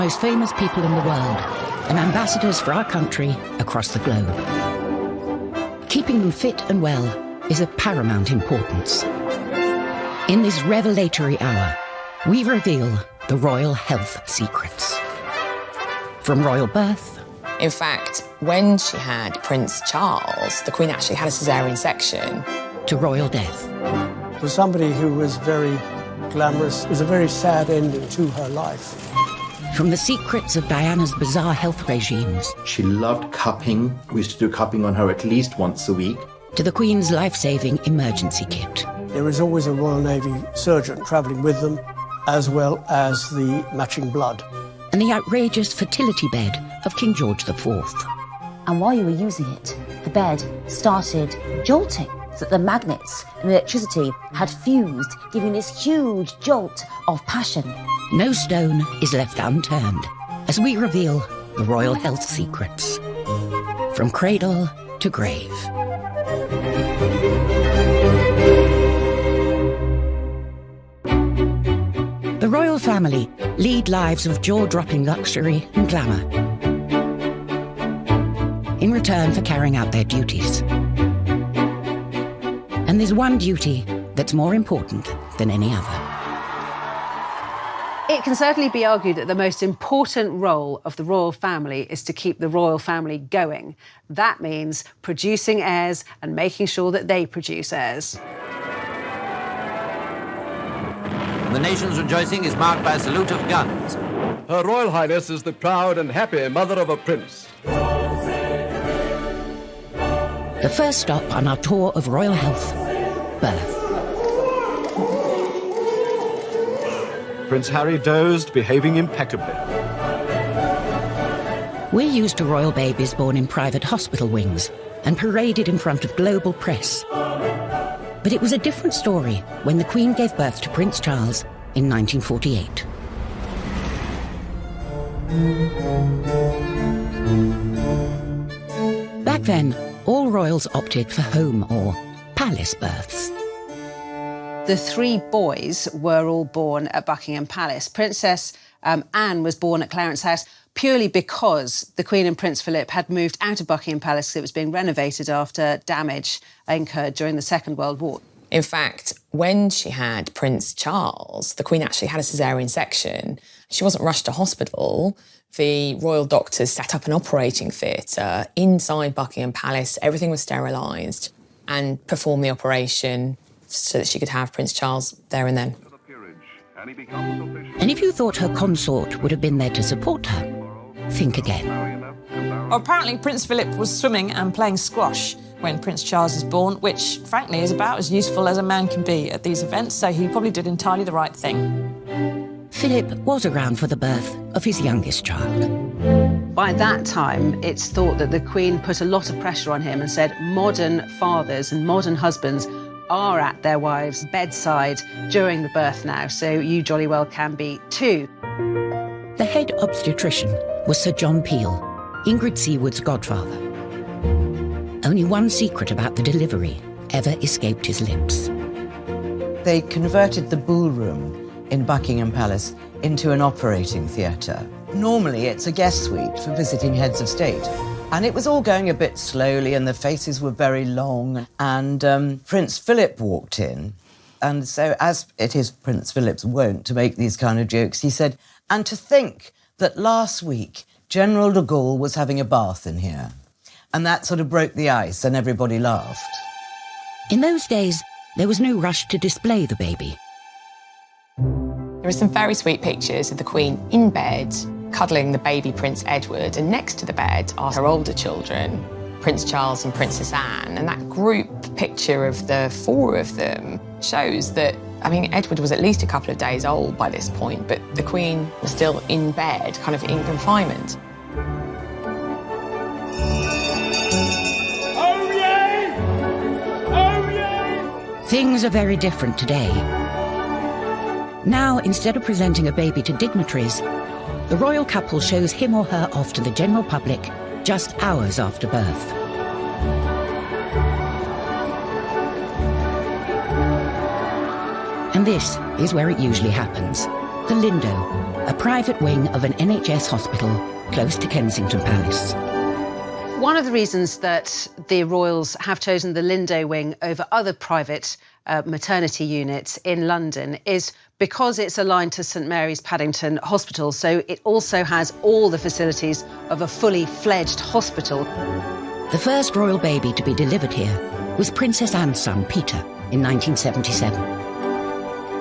Most famous people in the world and ambassadors for our country across the globe. Keeping them fit and well is of paramount importance. In this revelatory hour, we reveal the royal health secrets. From royal birth. In fact, when she had Prince Charles, the Queen actually had a caesarean section. To royal death. For somebody who was very glamorous, it was a very sad ending to her life. From the secrets of Diana's bizarre health regimes. She loved cupping. We used to do cupping on her at least once a week. To the Queen's life-saving emergency kit. There was always a Royal Navy surgeon travelling with them, as well as the matching blood. And the outrageous fertility bed of King George IV. And while you were using it, the bed started jolting, so that the magnets and electricity had fused, giving this huge jolt of passion. No stone is left unturned as we reveal the royal health secrets. From cradle to grave. The royal family lead lives of jaw-dropping luxury and glamour in return for carrying out their duties. And there's one duty that's more important than any other. It can certainly be argued that the most important role of the royal family is to keep the royal family going. That means producing heirs and making sure that they produce heirs. The nation's rejoicing is marked by a salute of guns. Her Royal Highness is the proud and happy mother of a prince. The first stop on our tour of royal health, birth. Prince Harry dozed, behaving impeccably. We're used to royal babies born in private hospital wings and paraded in front of global press. But it was a different story when the Queen gave birth to Prince Charles in 1948. Back then, all royals opted for home or palace births. The three boys were all born at Buckingham Palace. Princess Anne was born at Clarence House purely because the Queen and Prince Philip had moved out of Buckingham Palace because it was being renovated after damage incurred during the Second World War. In fact, when she had Prince Charles, the Queen actually had a caesarean section. She wasn't rushed to hospital. The royal doctors set up an operating theatre inside Buckingham Palace. Everything was sterilised and performed the operation so that she could have Prince Charles there and then. And if you thought her consort would have been there to support her, think again. Well, apparently Prince Philip was swimming and playing squash when Prince Charles is born, which, frankly, is about as useful as a man can be at these events, so he probably did entirely the right thing. Philip was around for the birth of his youngest child. By that time, it's thought that the Queen put a lot of pressure on him and said modern fathers and modern husbands are at their wives' bedside during the birth now, so you jolly well can be too. The head obstetrician was Sir John Peel, Ingrid Seawood's godfather. Only one secret about the delivery ever escaped his lips. They converted the ballroom in Buckingham Palace into an operating theatre. Normally, it's a guest suite for visiting heads of state. And it was all going a bit slowly and the faces were very long. And Prince Philip walked in. And so, as it is Prince Philip's wont to make these kind of jokes, he said, and to think that last week General de Gaulle was having a bath in here. And that sort of broke the ice and everybody laughed. In those days, there was no rush to display the baby. There are some very sweet pictures of the Queen in bed, cuddling the baby Prince Edward, and next to the bed are her older children, Prince Charles and Princess Anne. And that group picture of the four of them shows that, I mean, Edward was at least a couple of days old by this point, but the Queen was still in bed, kind of in confinement. Things are very different today. Now, instead of presenting a baby to dignitaries, the royal couple shows him or her off to the general public just hours after birth. And this is where it usually happens, The Lindo, a private wing of an NHS hospital close to Kensington Palace. One of the reasons that the royals have chosen the Lindo wing over other private maternity units in London is because it's aligned to St Mary's Paddington Hospital, so it also has all the facilities of a fully fledged hospital. The first royal baby to be delivered here was Princess Anne's son, Peter, in 1977.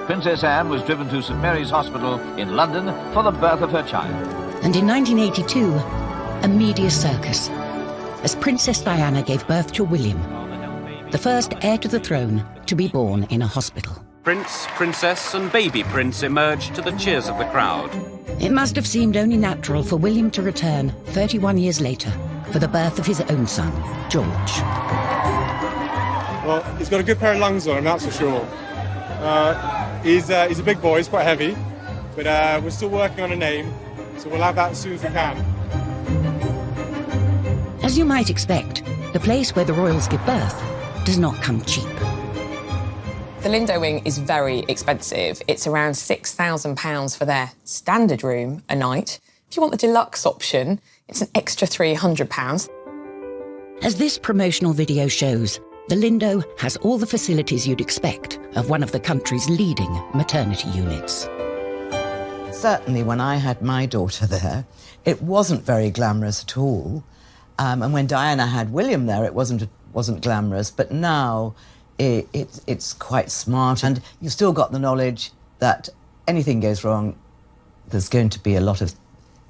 Princess Anne was driven to St Mary's Hospital in London for the birth of her child. And in 1982, a media circus, as Princess Diana gave birth to William, the first heir to the throne to be born in a hospital. Prince, Princess and baby Prince emerged to the cheers of the crowd. It must have seemed only natural for William to return 31 years later for the birth of his own son, George. Well, he's got a good pair of lungs on him, that's for sure. He's a big boy, he's quite heavy, but we're still working on a name, so we'll have that as soon as we can. As you might expect, the place where the royals give birth does not come cheap. The Lindo wing is very expensive. It's around £6,000 for their standard room a night. If you want the deluxe option, it's an extra £300. As this promotional video shows, the Lindo has all the facilities you'd expect of one of the country's leading maternity units. Certainly when I had my daughter there, it wasn't very glamorous at all. And when Diana had William there, it wasn't glamorous, but now it's quite smart, and you've still got the knowledge that anything goes wrong, there's going to be a lot of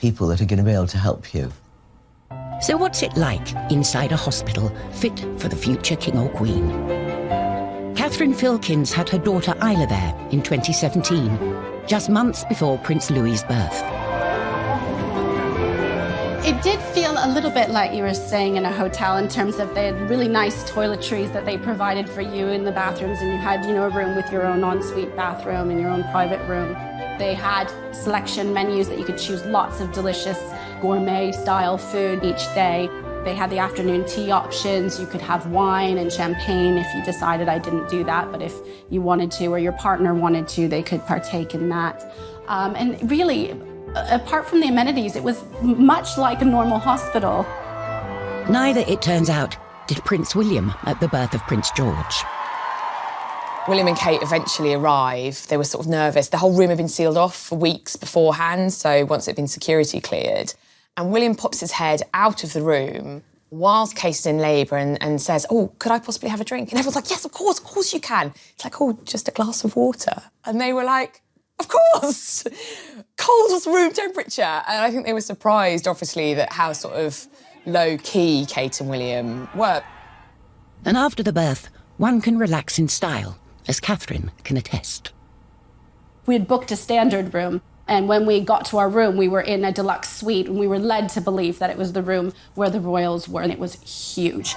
people that are going to be able to help you. So what's it like inside a hospital fit for the future king or queen? Catherine Filkins had her daughter Isla there in 2017, just months before Prince Louis's birth. It did feel a little bit like you were staying in a hotel in terms of they had really nice toiletries that they provided for you in the bathrooms, and you had, a room with your own ensuite bathroom and your own private room. They had selection menus that you could choose lots of delicious gourmet-style food each day. They had the afternoon tea options. You could have wine and champagne if you decided. I didn't do that, but if you wanted to or your partner wanted to, they could partake in that. And really, apart from the amenities, it was much like a normal hospital. Neither, it turns out, did Prince William at the birth of Prince George. William and Kate eventually arrive. They were sort of nervous. The whole room had been sealed off for weeks beforehand, so once it had been security cleared. And William pops his head out of the room whilst Kate is in labour and says, "Oh, could I possibly have a drink?" And everyone's like, "Yes, of course you can." It's like, "Oh, just a glass of water." And they were like, "Of course!" Cold room temperature. And I think they were surprised, obviously, that how sort of low-key Kate and William were. And after the birth, one can relax in style, as Catherine can attest. We had booked a standard room, and when we got to our room, we were in a deluxe suite, and we were led to believe that it was the room where the royals were, and it was huge.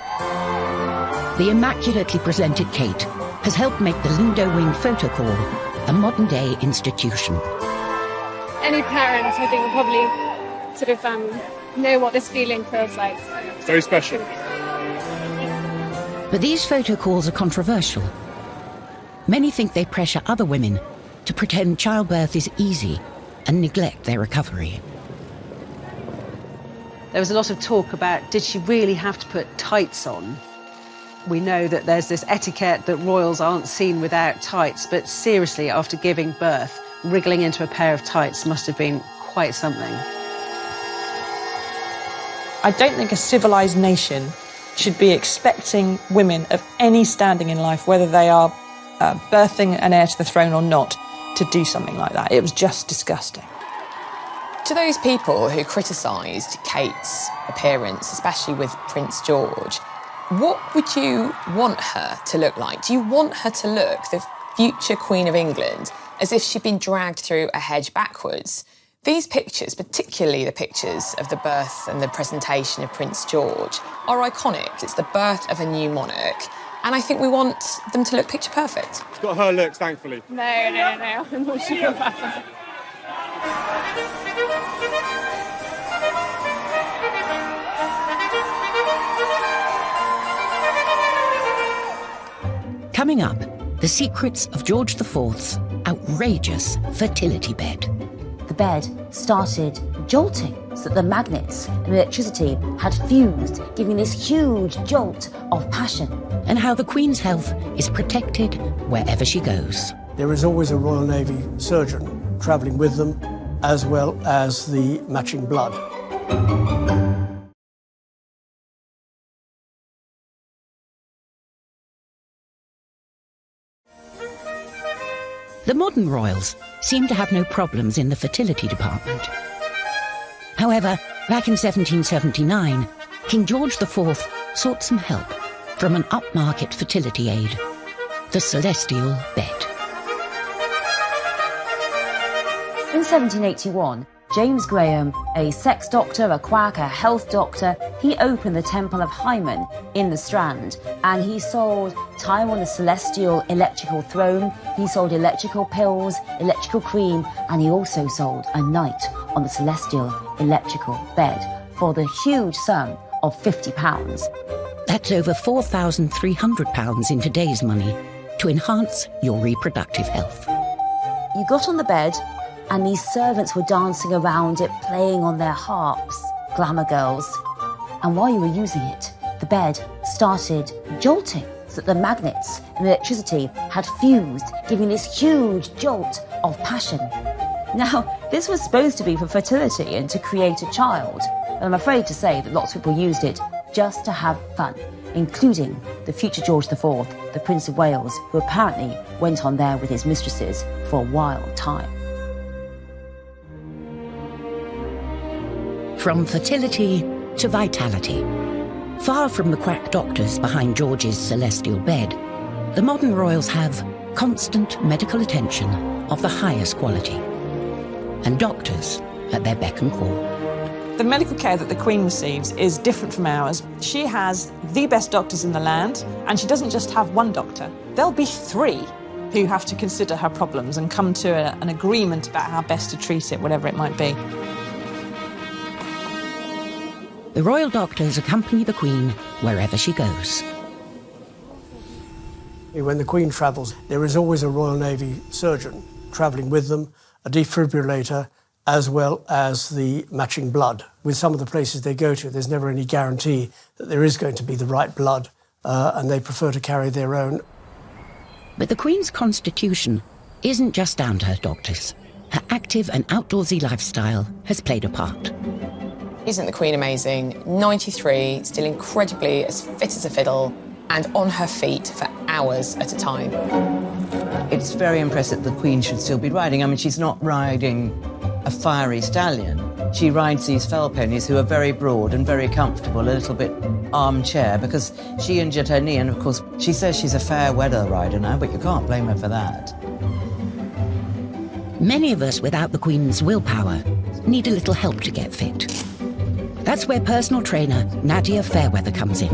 The immaculately presented Kate has helped make the Lindo Wing photo call a modern-day institution. Any parent, I think, will probably sort of know what this feeling feels like. It's very special. But these photo calls are controversial. Many think they pressure other women to pretend childbirth is easy and neglect their recovery. There was a lot of talk about, did she really have to put tights on? We know that there's this etiquette that royals aren't seen without tights, but seriously, after giving birth, wriggling into a pair of tights must have been quite something. I don't think a civilised nation should be expecting women of any standing in life, whether they are birthing an heir to the throne or not, to do something like that. It was just disgusting. To those people who criticised Kate's appearance, especially with Prince George, what would you want her to look like? Do you want her to look, the future Queen of England, as if she'd been dragged through a hedge backwards? These pictures, particularly the pictures of the birth and the presentation of Prince George, are iconic. It's the birth of a new monarch, and I think we want them to look picture perfect. It's got her looks, thankfully. No, I'm not sure about that. Coming up, the secrets of George IV's outrageous fertility bed. The bed started jolting so that the magnets and electricity had fused, giving this huge jolt of passion. And how the Queen's health is protected wherever she goes. There is always a Royal Navy surgeon travelling with them, as well as the matching blood. The modern royals seem to have no problems in the fertility department. However, back in 1779, King George IV sought some help from an upmarket fertility aid, the Celestial Bed. In 1781, James Graham, a sex doctor, a quack, a health doctor, he opened the Temple of Hymen in the Strand, and he sold time on the celestial electrical throne, he sold electrical pills, electrical cream, and he also sold a night on the celestial electrical bed for the huge sum of £50. That's over £4,300 in today's money to enhance your reproductive health. You got on the bed, and these servants were dancing around it, playing on their harps, glamour girls. And while you were using it, the bed started jolting so that the magnets and electricity had fused, giving this huge jolt of passion. Now, this was supposed to be for fertility and to create a child. And I'm afraid to say that lots of people used it just to have fun, including the future George IV, the Prince of Wales, who apparently went on there with his mistresses for a wild time. From fertility to vitality. Far from the quack doctors behind George's celestial bed, the modern royals have constant medical attention of the highest quality, and doctors at their beck and call. The medical care that the Queen receives is different from ours. She has the best doctors in the land, and she doesn't just have one doctor. There'll be 3 who have to consider her problems and come to an agreement about how best to treat it, whatever it might be. The royal doctors accompany the Queen wherever she goes. When the Queen travels, there is always a Royal Navy surgeon travelling with them, a defibrillator, as well as the matching blood. With some of the places they go to, there's never any guarantee that there is going to be the right blood, and they prefer to carry their own. But the Queen's constitution isn't just down to her doctors. Her active and outdoorsy lifestyle has played a part. Isn't the Queen amazing? 93, still incredibly as fit as a fiddle, and on her feet for hours at a time. It's very impressive the Queen should still be riding. I mean, she's not riding a fiery stallion. She rides these fell ponies who are very broad and very comfortable, a little bit armchair, because she injured her knee, and of course, she says she's a fair weather rider now, but you can't blame her for that. Many of us without the Queen's willpower need a little help to get fit. That's where personal trainer Nadia Fairweather comes in.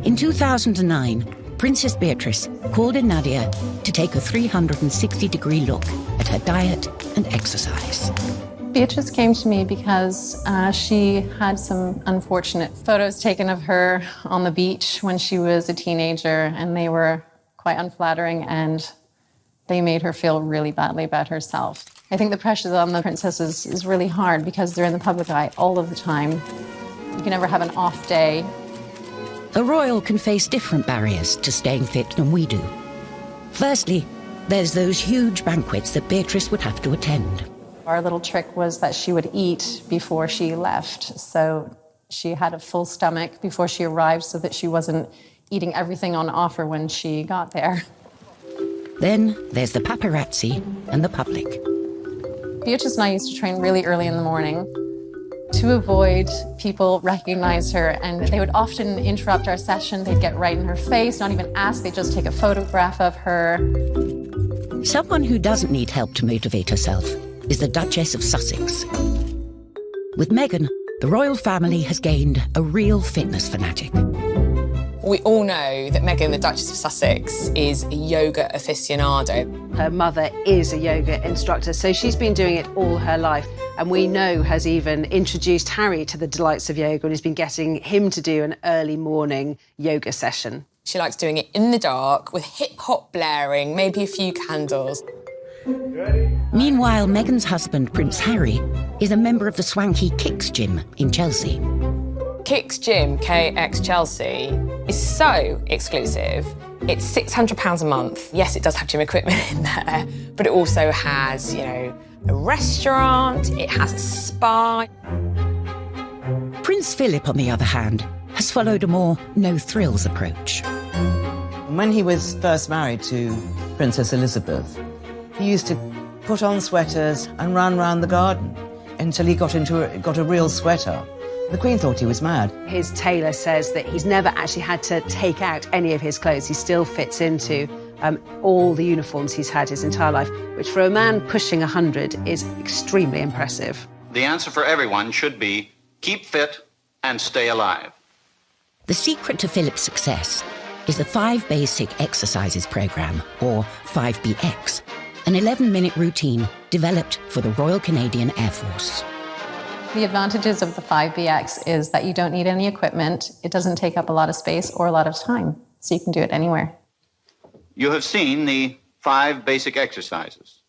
In 2009, Princess Beatrice called in Nadia to take a 360-degree look at her diet and exercise. Beatrice came to me because she had some unfortunate photos taken of her on the beach when she was a teenager, and they were quite unflattering, and they made her feel really badly about herself. I think the pressure on the princesses is really hard because they're in the public eye all of the time. You can never have an off day. A royal can face different barriers to staying fit than we do. Firstly, there's those huge banquets that Beatrice would have to attend. Our little trick was that she would eat before she left. So she had a full stomach before she arrived so that she wasn't eating everything on offer when she got there. Then there's the paparazzi and the public. Beatrice and I used to train really early in the morning to avoid people recognize her, and they would often interrupt our session. They'd get right in her face, not even ask, they'd just take a photograph of her. Someone who doesn't need help to motivate herself is the Duchess of Sussex. With Meghan, the royal family has gained a real fitness fanatic. We all know that Meghan, the Duchess of Sussex, is a yoga aficionado. Her mother is a yoga instructor, so she's been doing it all her life. And we know has even introduced Harry to the delights of yoga and has been getting him to do an early morning yoga session. She likes doing it in the dark with hip-hop blaring, maybe a few candles. Meanwhile, Meghan's husband, Prince Harry, is a member of the swanky Kicks Gym in Chelsea. Kicks Gym, KX Chelsea, is so exclusive. It's £600 a month. Yes, it does have gym equipment in there, but it also has, you know, a restaurant, it has a spa. Prince Philip, on the other hand, has followed a more no-thrills approach. When he was first married to Princess Elizabeth, he used to put on sweaters and run round the garden until he got a real sweater. The Queen thought he was mad. His tailor says that he's never actually had to take out any of his clothes. He still fits into all the uniforms he's had his entire life, which for a man pushing 100 is extremely impressive. The answer for everyone should be keep fit and stay alive. The secret to Philip's success is the 5 Basic Exercises programme, or 5BX, an 11-minute routine developed for the Royal Canadian Air Force. The advantages of the 5BX is that you don't need any equipment, it doesn't take up a lot of space or a lot of time, so you can do it anywhere. You have seen the 5 basic exercises.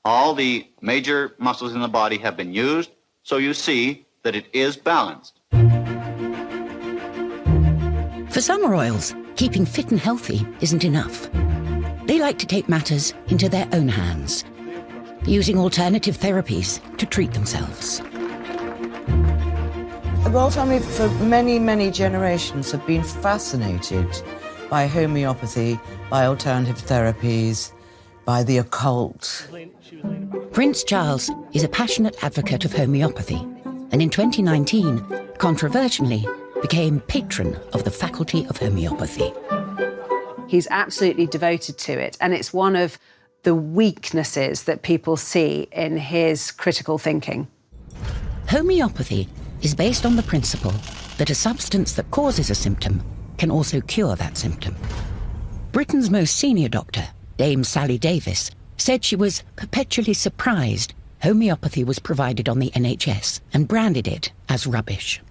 All the major muscles in the body have been used, so you see that it is balanced. For some royals, keeping fit and healthy isn't enough. They like to take matters into their own hands, using alternative therapies to treat themselves. The royal family for many, many generations have been fascinated by homeopathy, by alternative therapies, by the occult. Prince Charles is a passionate advocate of homeopathy, and in 2019, controversially, became patron of the Faculty of Homeopathy. He's absolutely devoted to it, and it's one of the weaknesses that people see in his critical thinking. Homeopathy is based on the principle that a substance that causes a symptom can also cure that symptom. Britain's most senior doctor, Dame Sally Davis, said she was perpetually surprised homeopathy was provided on the NHS and branded it as rubbish.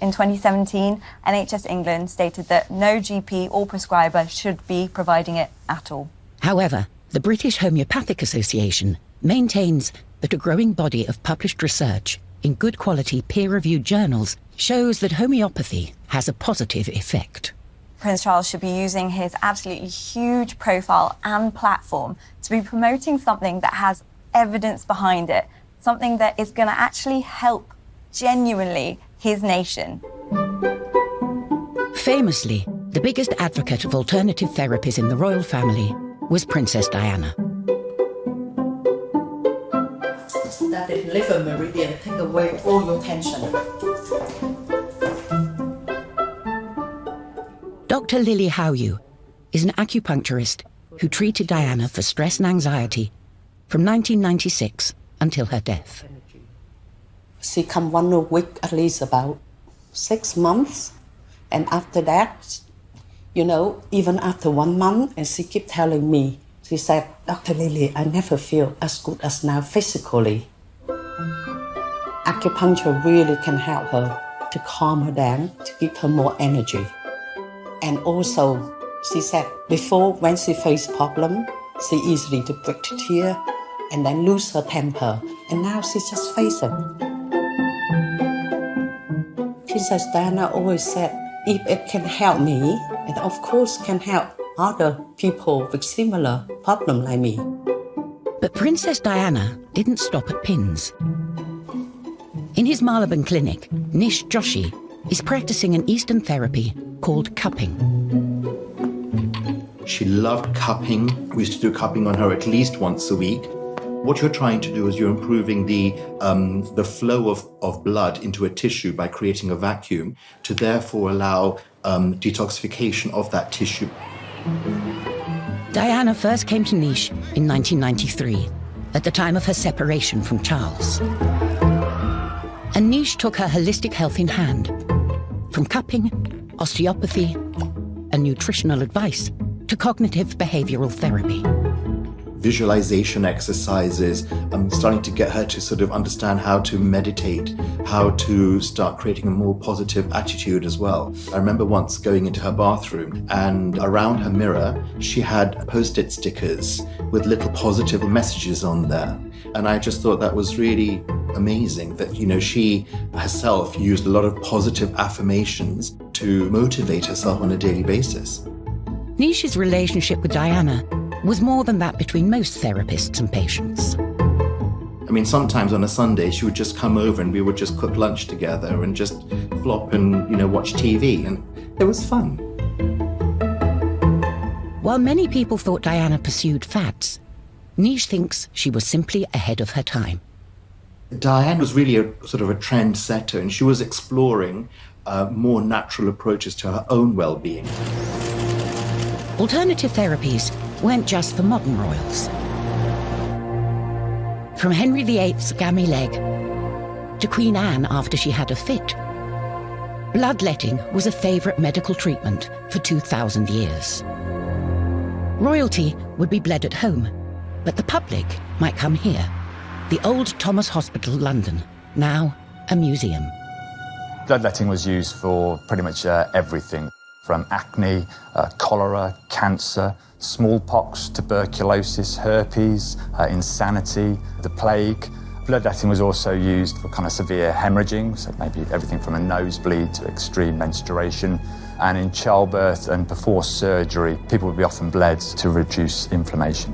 In 2017, NHS England stated that no GP or prescriber should be providing it at all. However, the British Homeopathic Association maintains that a growing body of published research in good quality peer-reviewed journals shows that homeopathy has a positive effect. Prince Charles should be using his absolutely huge profile and platform to be promoting something that has evidence behind it, something that is going to actually help genuinely his nation. Famously, the biggest advocate of alternative therapies in the royal family was Princess Diana. That the liver meridian take away all your tension. Dr. Lily Howyu is an acupuncturist who treated Diana for stress and anxiety from 1996 until her death. She come 1 week, at least about 6 months. And after that, you know, even after 1 month, and she kept telling me, she said, Dr. Lily, I never feel as good as now physically. Acupuncture really can help her to calm her down, to give her more energy. And also, she said, before when she faced problem, she easily to break to tears and then lose her temper. And now she just face it. Princess Diana always said, if it can help me, it of course can help other people with similar problem like me. But Princess Diana didn't stop at pins. In his Marylebone clinic, Nish Joshi is practicing an Eastern therapy called cupping. She loved cupping. We used to do cupping on her at least once a week. What you're trying to do is you're improving the flow of blood into a tissue by creating a vacuum to therefore allow detoxification of that tissue. Diana first came to Nish in 1993, at the time of her separation from Charles. And Nish took her holistic health in hand, from cupping, osteopathy, and nutritional advice to cognitive behavioral therapy. Visualization exercises, starting to get her to sort of understand how to meditate, how to start creating a more positive attitude as well. I remember once going into her bathroom, and around her mirror, she had Post-it stickers with little positive messages on there. And I just thought that was really amazing that, she herself used a lot of positive affirmations to motivate herself on a daily basis. Nish's relationship with Diana was more than that between most therapists and patients. I mean, sometimes on a Sunday, she would just come over and we would just cook lunch together and just flop and, watch TV. And it was fun. While many people thought Diana pursued fads, Nish thinks she was simply ahead of her time. Diana was really a sort of a trendsetter, and she was exploring more natural approaches to her own well-being. Alternative therapies weren't just for modern royals. From Henry VIII's gammy leg to Queen Anne after she had a fit, bloodletting was a favourite medical treatment for 2,000 years. Royalty would be bled at home, but the public might come here, the Old Thomas Hospital, London, now a museum. Bloodletting was used for pretty much everything, from acne, cholera, cancer, smallpox, tuberculosis, herpes, insanity, the plague. Bloodletting was also used for kind of severe hemorrhaging, so maybe everything from a nosebleed to extreme menstruation. And in childbirth and before surgery, people would be often bled to reduce inflammation.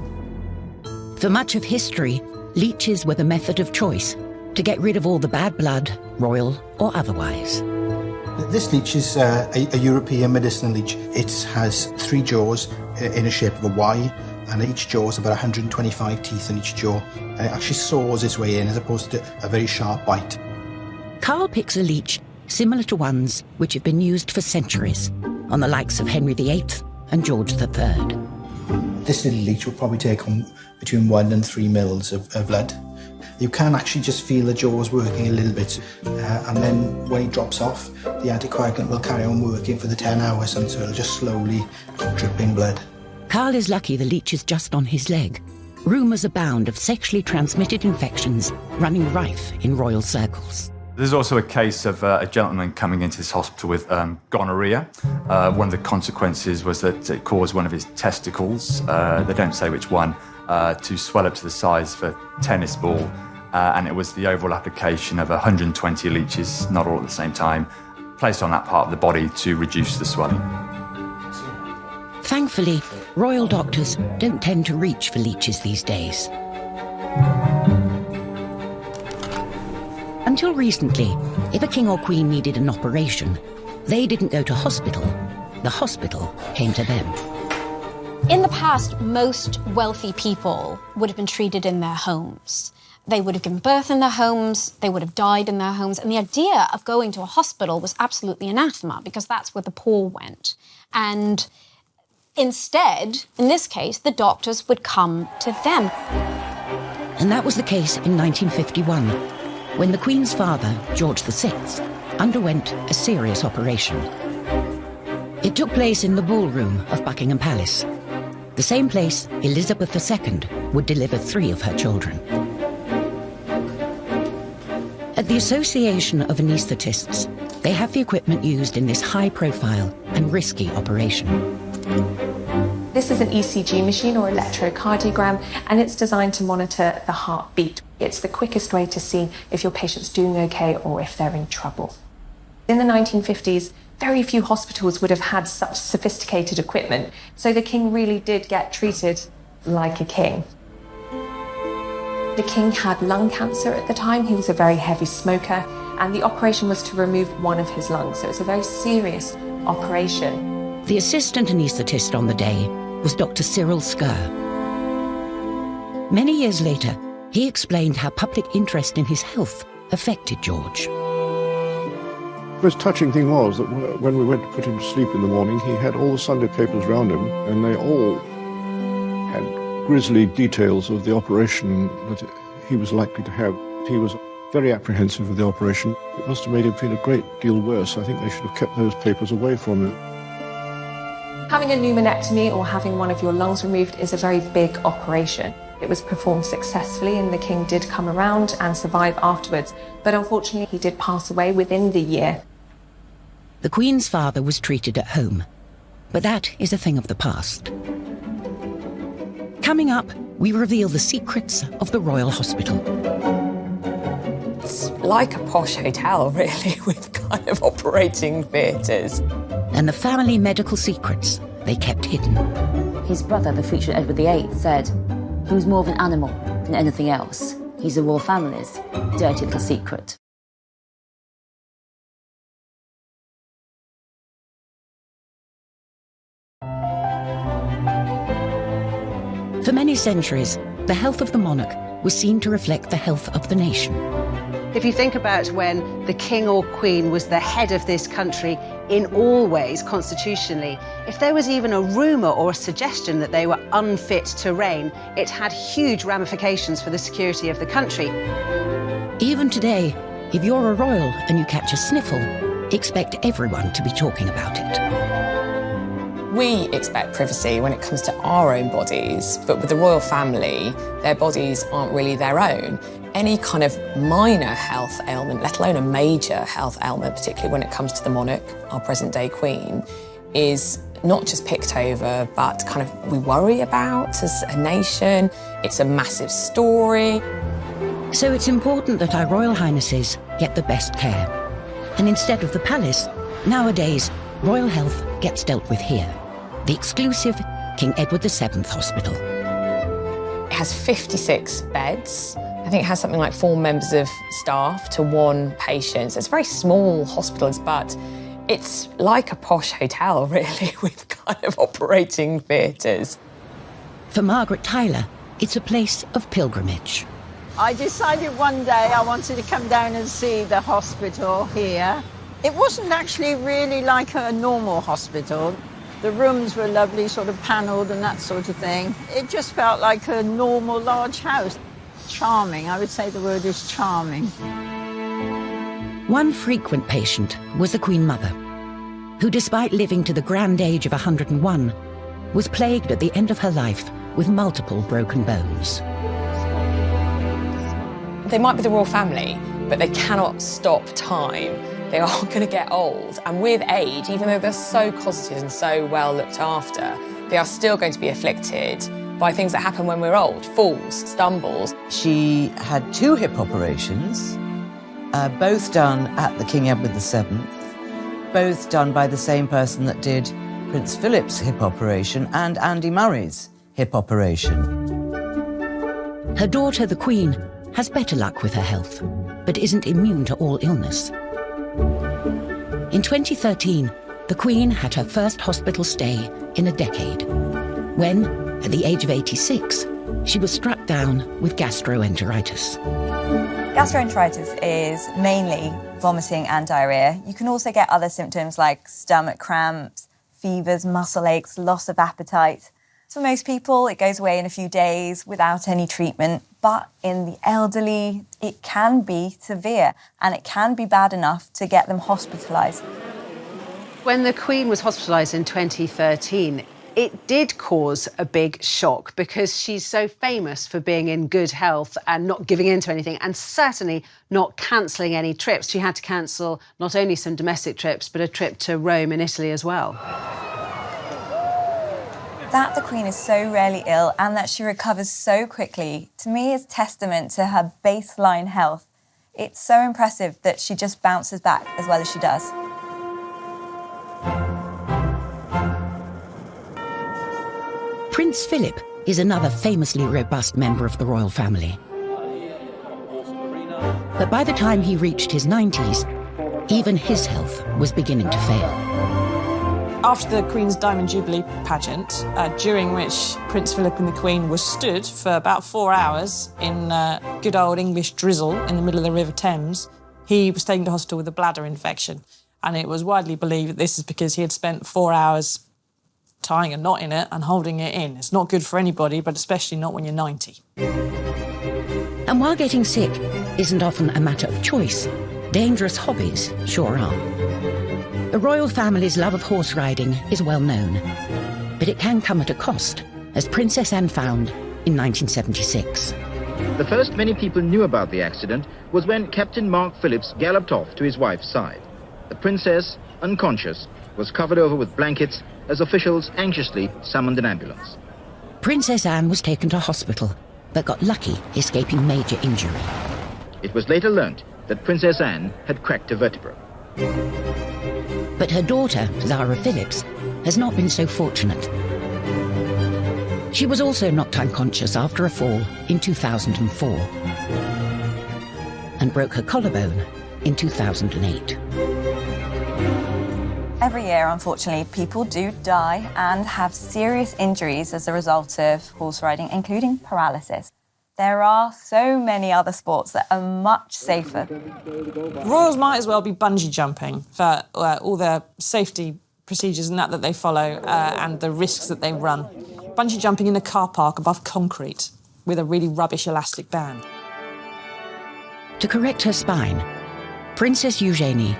For much of history, leeches were the method of choice to get rid of all the bad blood, royal or otherwise. This leech is a European medicinal leech. It has 3 jaws in a shape of a Y, and each jaw is about 125 teeth in each jaw. And it actually saws its way in as opposed to a very sharp bite. Carl picks a leech similar to ones which have been used for centuries on the likes of Henry VIII and George III. This little leech will probably take on between 1 and 3 mils of blood. You can actually just feel the jaws working a little bit, and then when it drops off, the anticoagulant will carry on working for the 10 hours, and so it'll just slowly dripping blood. Carl is lucky the leech is just on his leg. Rumours abound of sexually transmitted infections running rife in royal circles. There's also a case of a gentleman coming into this hospital with gonorrhea. One of the consequences was that it caused one of his testicles, they don't say which one, to swell up to the size of a tennis ball. And it was the overall application of 120 leeches, not all at the same time, placed on that part of the body to reduce the swelling. Thankfully, royal doctors don't tend to reach for leeches these days. Until recently, if a king or queen needed an operation, they didn't go to hospital. The hospital came to them. In the past, most wealthy people would have been treated in their homes. They would have given birth in their homes, they would have died in their homes, and the idea of going to a hospital was absolutely anathema because that's where the poor went. And instead, in this case, the doctors would come to them. And that was the case in 1951, when the Queen's father, George VI, underwent a serious operation. It took place in the ballroom of Buckingham Palace, the same place Elizabeth II would deliver 3 of her children. At the Association of Anaesthetists, they have the equipment used in this high-profile and risky operation. This is an ECG machine or electrocardiogram, and it's designed to monitor the heartbeat. It's the quickest way to see if your patient's doing okay or if they're in trouble. In the 1950s, very few hospitals would have had such sophisticated equipment, so the king really did get treated like a king. The king had lung cancer at the time. He was a very heavy smoker, and the operation was to remove one of his lungs, so it's a very serious operation. The assistant anaesthetist on the day was Dr. Cyril Skur. Many years later, he explained how public interest in his health affected George. The most touching thing was that when we went to put him to sleep in the morning, he had all the Sunday papers round him, and they all had grisly details of the operation that he was likely to have. He was very apprehensive of the operation. It must have made him feel a great deal worse. I think they should have kept those papers away from him. Having a pneumonectomy or having one of your lungs removed is a very big operation. It was performed successfully and the king did come around and survive afterwards, but unfortunately he did pass away within the year. The Queen's father was treated at home, but that is a thing of the past. Coming up, we reveal the secrets of the Royal Hospital. It's like a posh hotel, really, with kind of operating theatres. And the family medical secrets they kept hidden. His brother, the future Edward VIII, said he was more of an animal than anything else. He's the royal family's dirty little secret. For many centuries, the health of the monarch was seen to reflect the health of the nation. If you think about when the king or queen was the head of this country in all ways, constitutionally, if there was even a rumour or a suggestion that they were unfit to reign, it had huge ramifications for the security of the country. Even today, if you're a royal and you catch a sniffle, expect everyone to be talking about it. We expect privacy when it comes to our own bodies, but with the royal family, their bodies aren't really their own. Any kind of minor health ailment, let alone a major health ailment, particularly when it comes to the monarch, our present-day queen, is not just picked over, but kind of we worry about as a nation. It's a massive story. So it's important that our Royal Highnesses get the best care. And instead of the palace, nowadays, royal health gets dealt with here. The exclusive King Edward VII Hospital. It has 56 beds. I think it has something like 4 members of staff to 1 patient. So it's very small hospitals, but it's like a posh hotel, really, with kind of operating theatres. For Margaret Tyler, it's a place of pilgrimage. I decided one day I wanted to come down and see the hospital here. It wasn't actually really like a normal hospital. The rooms were lovely, sort of panelled and that sort of thing. It just felt like a normal large house. Charming, I would say the word is charming. One frequent patient was the Queen Mother, who, despite living to the grand age of 101, was plagued at the end of her life with multiple broken bones. They might be the royal family, but they cannot stop time. They are going to get old, and with age, even though they're so cosseted and so well looked after, they are still going to be afflicted by things that happen when we're old, falls, stumbles. She had 2 hip operations, both done at the King Edward VII, both done by the same person that did Prince Philip's hip operation and Andy Murray's hip operation. Her daughter, the Queen, has better luck with her health, but isn't immune to all illness. In 2013, the Queen had her first hospital stay in a decade, when, at the age of 86, she was struck down with gastroenteritis. Gastroenteritis is mainly vomiting and diarrhea. You can also get other symptoms like stomach cramps, fevers, muscle aches, loss of appetite. For most people, it goes away in a few days without any treatment, but in the elderly, it can be severe and it can be bad enough to get them hospitalised. When the Queen was hospitalised in 2013, it did cause a big shock because she's so famous for being in good health and not giving in to anything, and certainly not cancelling any trips. She had to cancel not only some domestic trips, but a trip to Rome in Italy as well. That the Queen is so rarely ill and that she recovers so quickly, to me, is testament to her baseline health. It's so impressive that she just bounces back as well as she does. Prince Philip is another famously robust member of the royal family. But by the time he reached his 90s, even his health was beginning to fail. After the Queen's Diamond Jubilee pageant, during which Prince Philip and the Queen were stood for about 4 hours in good old English drizzle in the middle of the River Thames, he was taken to hospital with a bladder infection. And it was widely believed that this is because he had spent 4 hours tying a knot in it and holding it in. It's not good for anybody, but especially not when you're 90. And while getting sick isn't often a matter of choice, dangerous hobbies sure are. The royal family's love of horse riding is well known, but it can come at a cost, as Princess Anne found in 1976. The first many people knew about the accident was when Captain Mark Phillips galloped off to his wife's side. The princess, unconscious, was covered over with blankets as officials anxiously summoned an ambulance. Princess Anne was taken to hospital, but got lucky, escaping major injury. It was later learnt that Princess Anne had cracked a vertebra. But her daughter, Zara Phillips, has not been so fortunate. She was also knocked unconscious after a fall in 2004 and broke her collarbone in 2008. Every year, unfortunately, people do die and have serious injuries as a result of horse riding, including paralysis. There are so many other sports that are much safer. Royals might as well be bungee jumping for all the safety procedures and that they follow and the risks that they run. Bungee jumping in a car park above concrete with a really rubbish elastic band. To correct her spine, Princess Eugenie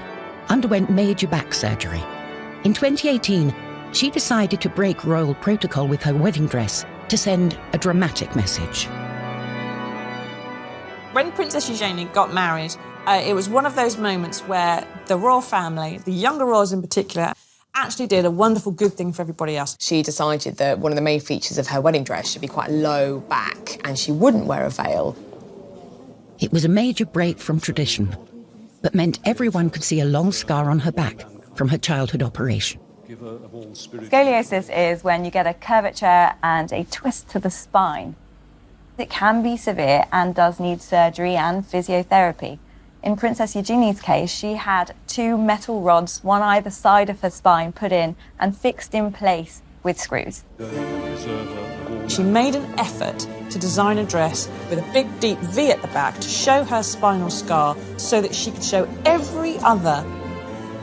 underwent major back surgery. In 2018, she decided to break royal protocol with her wedding dress to send a dramatic message. When Princess Eugenie got married, it was one of those moments where the royal family, the younger royals in particular, actually did a wonderful good thing for everybody else. She decided that one of the main features of her wedding dress should be quite low back and she wouldn't wear a veil. It was a major break from tradition, but meant everyone could see a long scar on her back from her childhood operation. Scoliosis is when you get a curvature and a twist to the spine. It can be severe and does need surgery and physiotherapy. In Princess Eugenie's case, she had 2 metal rods, one either side of her spine, put in and fixed in place with screws. She made an effort to design a dress with a big, deep V at the back to show her spinal scar so that she could show every other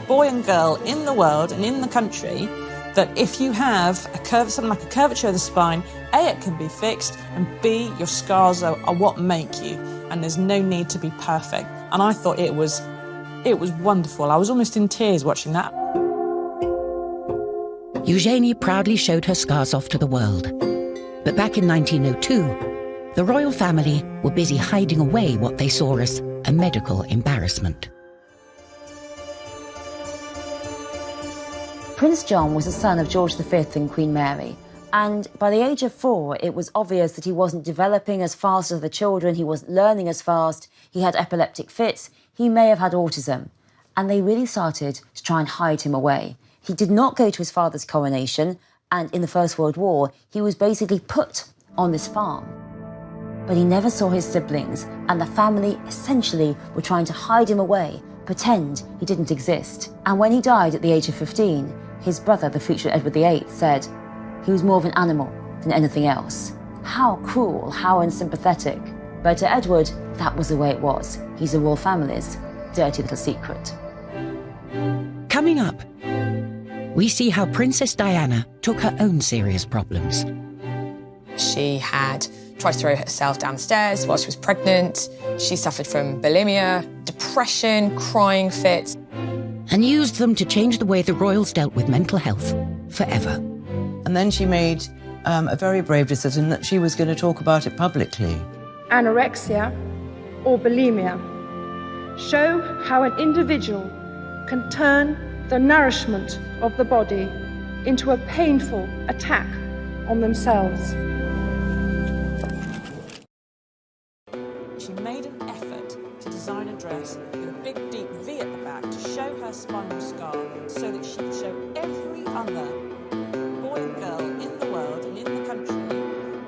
boy and girl in the world and in the country that if you have something like a curvature of the spine, A, it can be fixed, and B, your scars are what make you, and there's no need to be perfect. And I thought it was wonderful. I was almost in tears watching that. Eugenie proudly showed her scars off to the world. But back in 1902, the royal family were busy hiding away what they saw as a medical embarrassment. Prince John was the son of George V and Queen Mary, and by the age of 4, it was obvious that he wasn't developing as fast as the children, he wasn't learning as fast, he had epileptic fits, he may have had autism, and they really started to try and hide him away. He did not go to his father's coronation, and in the First World War, he was basically put on this farm. But he never saw his siblings, and the family essentially were trying to hide him away, pretend he didn't exist. And when he died at the age of 15, his brother, the future Edward VIII, said he was more of an animal than anything else. How cruel, how unsympathetic. But to Edward, that was the way it was. He's the royal family's dirty little secret. Coming up, we see how Princess Diana took her own serious problems. She had tried to throw herself down the stairs while she was pregnant. She suffered from bulimia, depression, crying fits. And used them to change the way the royals dealt with mental health forever. And then she made a very brave decision that she was going to talk about it publicly. Anorexia or bulimia show how an individual can turn the nourishment of the body into a painful attack on themselves. She made an effort to design a dress with a big, deep V at the back to show her spinal scar so that she could show every other boy and girl in the world and in the country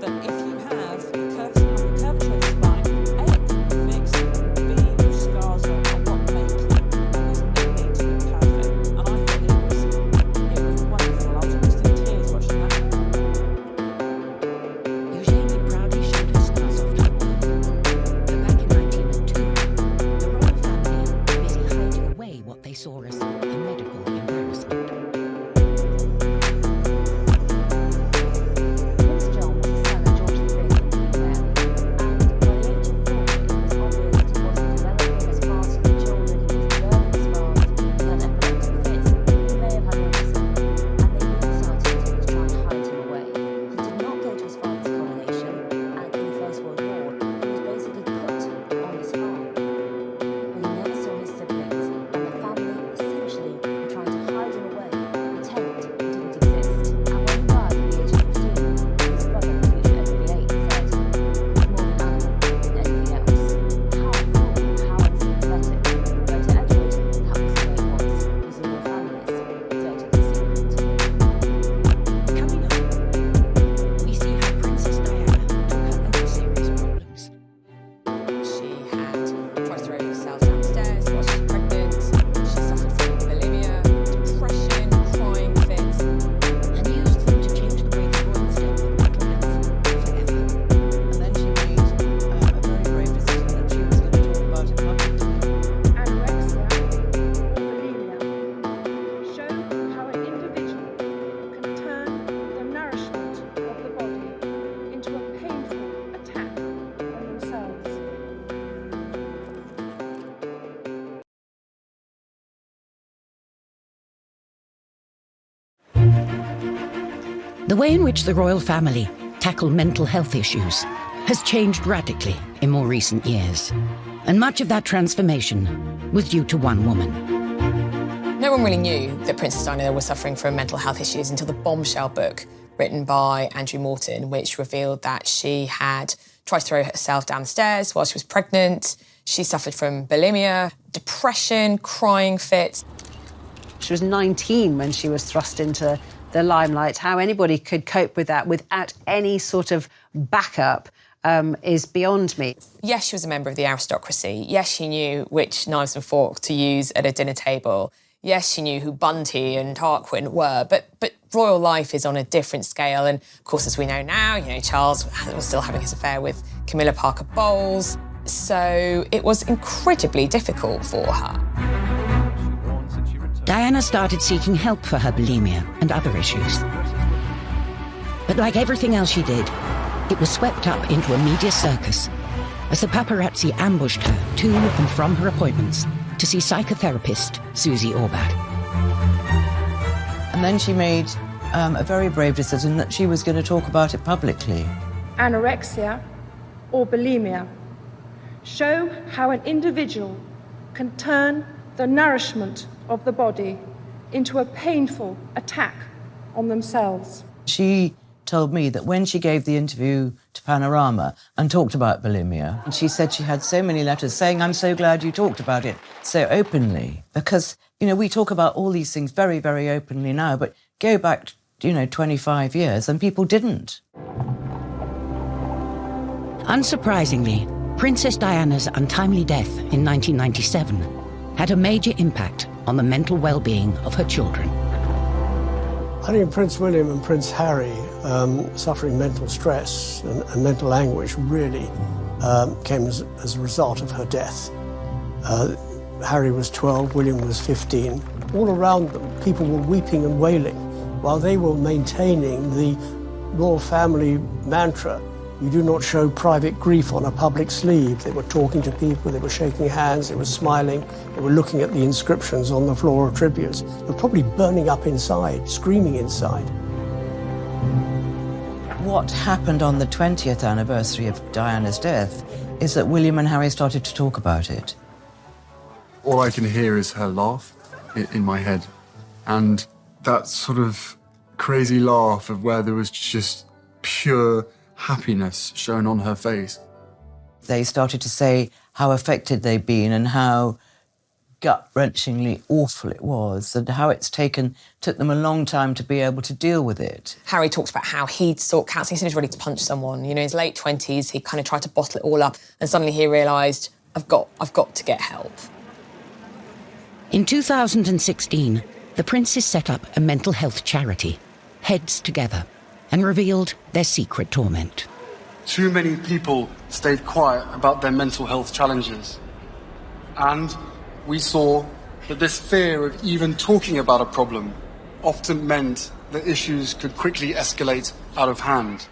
that if you have a curvature of the spine, A, it can be fixed, B, your scars are what make you, and there's no need to be perfect. And I thought it was wonderful. I was almost in tears watching that. Eugenie proudly showed her scars off to the world. But back in 1902, the royal family were busy hiding away what they saw as a medical embarrassment. The way in which the royal family tackle mental health issues has changed radically in more recent years. And much of that transformation was due to one woman. No one really knew that Princess Diana was suffering from mental health issues until the bombshell book written by Andrew Morton, which revealed that she had tried to throw herself down the stairs while she was pregnant. She suffered from bulimia, depression, crying fits. She was 19 when she was thrust into the limelight. How anybody could cope with that without any sort of backup is beyond me. Yes, she was a member of the aristocracy. Yes, she knew which knives and forks to use at a dinner table. Yes, she knew who Bunty and Tarquin were, but royal life is on a different scale. And of course, as we know now, Charles was still having his affair with Camilla Parker Bowles. So it was incredibly difficult for her. Diana started seeking help for her bulimia and other issues. But like everything else she did, it was swept up into a media circus as the paparazzi ambushed her to and from her appointments to see psychotherapist Susie Orbach. And then she made a very brave decision that she was going to talk about it publicly. Anorexia or bulimia show how an individual can turn the nourishment of the body into a painful attack on themselves. She told me that when she gave the interview to Panorama and talked about bulimia, and she said she had so many letters saying, "I'm so glad you talked about it so openly," because, we talk about all these things very, very openly now, but go back, 25 years and people didn't. Unsurprisingly, Princess Diana's untimely death in 1997 had a major impact on the mental well-being of her children. I think Prince William and Prince Harry suffering mental stress and mental anguish really came as a result of her death. Harry was 12, William was 15. All around them, people were weeping and wailing while they were maintaining the royal family mantra, "You do not show private grief on a public sleeve." They were talking to people, they were shaking hands, they were smiling, they were looking at the inscriptions on the floor of tributes. They were probably burning up inside, screaming inside. What happened on the 20th anniversary of Diana's death is that William and Harry started to talk about it. All I can hear is her laugh in my head. And that sort of crazy laugh of where there was just pure happiness shown on her face. They started to say how affected they'd been and how gut-wrenchingly awful it was and how took them a long time to be able to deal with it. Harry talked about how he'd sought counselling as soon as he was ready to punch someone. In his late 20s, he kind of tried to bottle it all up and suddenly he realised, I've got to get help. In 2016, the princes set up a mental health charity, Heads Together, and revealed their secret torment. Too many people stayed quiet about their mental health challenges. And we saw that this fear of even talking about a problem often meant that issues could quickly escalate out of hand.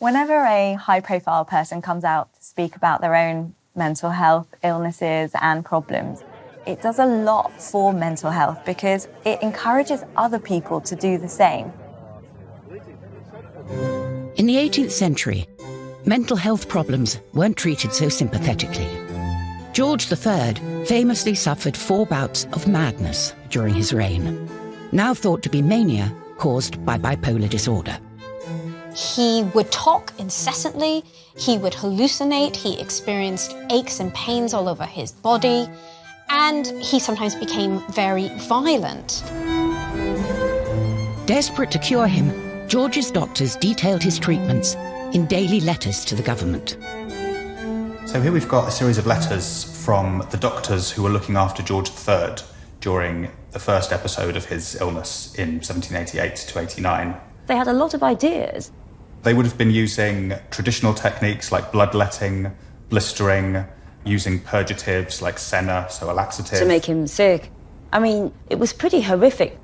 Whenever a high-profile person comes out to speak about their own mental health illnesses and problems, it does a lot for mental health because it encourages other people to do the same. In the 18th century, mental health problems weren't treated so sympathetically. George III famously suffered 4 bouts of madness during his reign, now thought to be mania caused by bipolar disorder. He would talk incessantly, he would hallucinate, he experienced aches and pains all over his body, and he sometimes became very violent. Desperate to cure him, George's doctors detailed his treatments in daily letters to the government. So here we've got a series of letters from the doctors who were looking after George III during the first episode of his illness in 1788 to 89. They had a lot of ideas. They would have been using traditional techniques like bloodletting, blistering, using purgatives like senna, so a laxative. To make him sick. I mean, it was pretty horrific.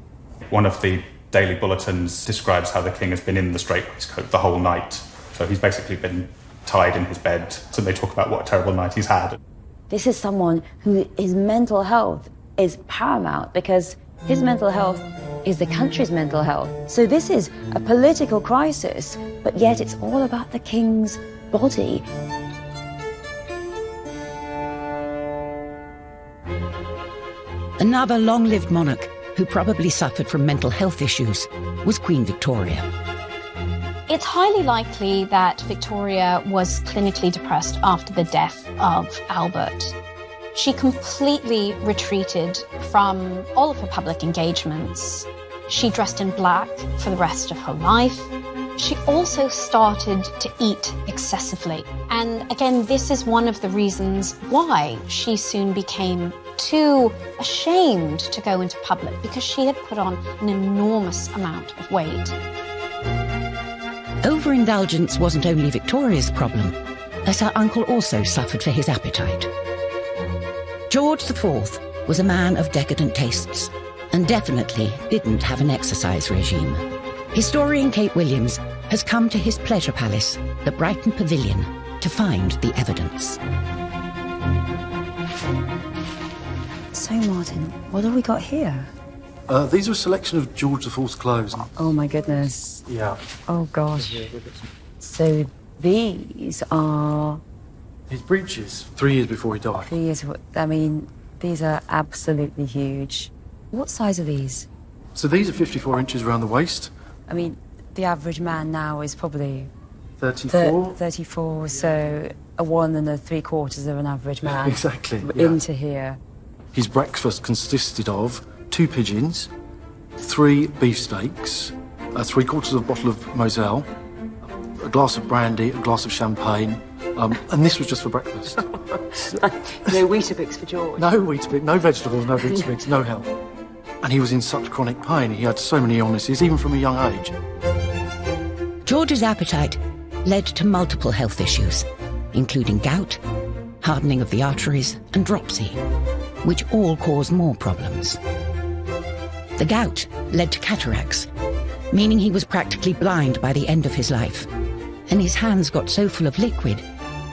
One of the daily bulletins describes how the king has been in the strait waistcoat the whole night. So he's basically been tied in his bed. So they talk about what a terrible night he's had. This is someone who his mental health is paramount because his mental health is the country's mental health. So this is a political crisis, but yet it's all about the king's body. Another long-lived monarch who probably suffered from mental health issues was Queen Victoria. It's highly likely that Victoria was clinically depressed after the death of Albert. She completely retreated from all of her public engagements. She dressed in black for the rest of her life. She also started to eat excessively. And again, this is one of the reasons why she soon became too ashamed to go into public, because she had put on an enormous amount of weight. Overindulgence wasn't only Victoria's problem, as her uncle also suffered for his appetite. George IV was a man of decadent tastes and definitely didn't have an exercise regime. Historian Kate Williams has come to his pleasure palace, the Brighton Pavilion, to find the evidence. So, Martin, what have we got here? These are a selection of George IV's clothes. Oh, my goodness. Yeah. Oh, gosh. So these are... His breeches, 3 years before he died. I mean, these are absolutely huge. What size are these? So these are 54 inches around the waist. I mean, the average man now is probably... 34? 34, so a 1 3/4 of an average man. Exactly. Into here. His breakfast consisted of 2 pigeons, 3 beefsteaks, 3/4 of a bottle of Moselle, a glass of brandy, a glass of champagne, and this was just for breakfast. No Weetabix for George. No Weetabix, no vegetables, no Weetabix, no help. And he was in such chronic pain. He had so many illnesses, even from a young age. George's appetite led to multiple health issues, including gout, hardening of the arteries, and dropsy, which all cause more problems. The gout led to cataracts, meaning he was practically blind by the end of his life, and his hands got so full of liquid,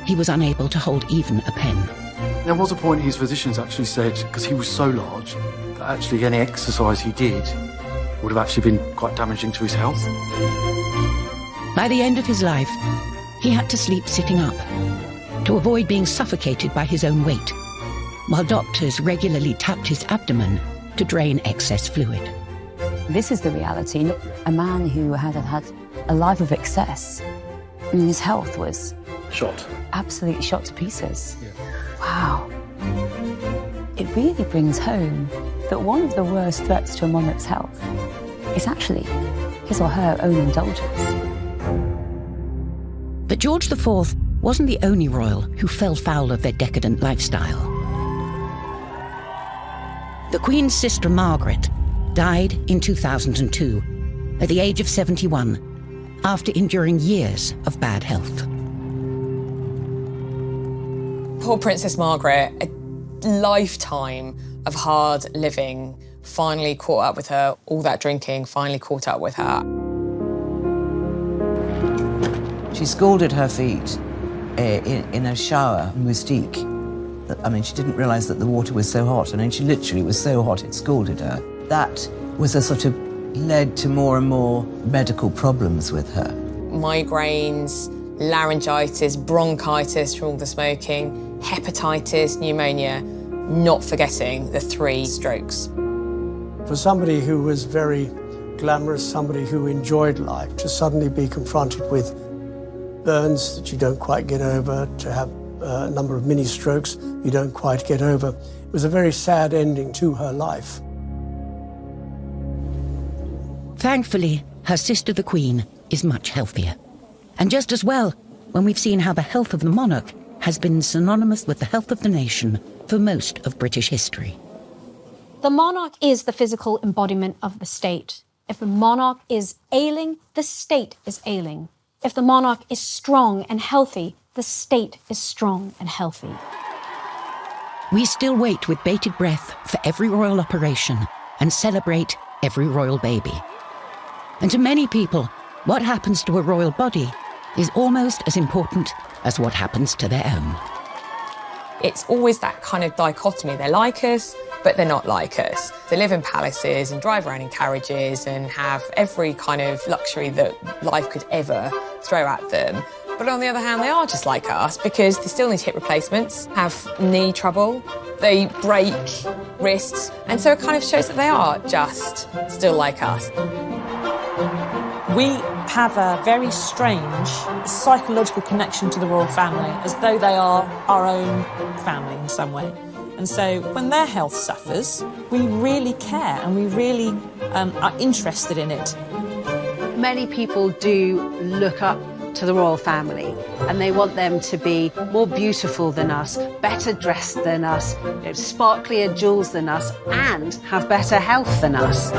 he was unable to hold even a pen. There was a point his physicians actually said, because he was so large, that actually any exercise he did would have actually been quite damaging to his health. By the end of his life, he had to sleep sitting up to avoid being suffocated by his own weight, while doctors regularly tapped his abdomen to drain excess fluid. This is the reality. A man who had had a life of excess, and his health was... Shot. Absolutely shot to pieces. Yeah. Wow. It really brings home that one of the worst threats to a monarch's health is actually his or her own indulgence. But George IV wasn't the only royal who fell foul of their decadent lifestyle. The Queen's sister Margaret died in 2002 at the age of 71 after enduring years of bad health. Poor Princess Margaret, a lifetime of hard living finally caught up with her. All that drinking finally caught up with her. She scalded her feet in a shower in Moustique. I mean, she didn't realise that the water was so hot. I mean, she literally was so hot it scalded her. That was a sort of led to more and more medical problems with her. Migraines, laryngitis, bronchitis from all the smoking, hepatitis, pneumonia, not forgetting the 3 strokes. For somebody who was very glamorous, somebody who enjoyed life, to suddenly be confronted with burns that you don't quite get over, to have a number of mini strokes you don't quite get over, it was a very sad ending to her life. Thankfully, her sister the Queen is much healthier. And just as well, when we've seen how the health of the monarch has been synonymous with the health of the nation for most of British history. The monarch is the physical embodiment of the state. If the monarch is ailing, the state is ailing. If the monarch is strong and healthy, the state is strong and healthy. We still wait with bated breath for every royal operation and celebrate every royal baby. And to many people, what happens to a royal body is almost as important as what happens to their own. It's always that kind of dichotomy. They like us but they're not like us. They live in palaces and drive around in carriages and have every kind of luxury that life could ever throw at them. But on the other hand, they are just like us because they still need hip replacements, have knee trouble, they break wrists, and so it kind of shows that they are just still like us. We have a very strange psychological connection to the royal family, as though they are our own family in some way. And so when their health suffers, we really care and we really are interested in it. Many people do look up to the royal family and they want them to be more beautiful than us, better dressed than us, sparklier jewels than us, and have better health than us.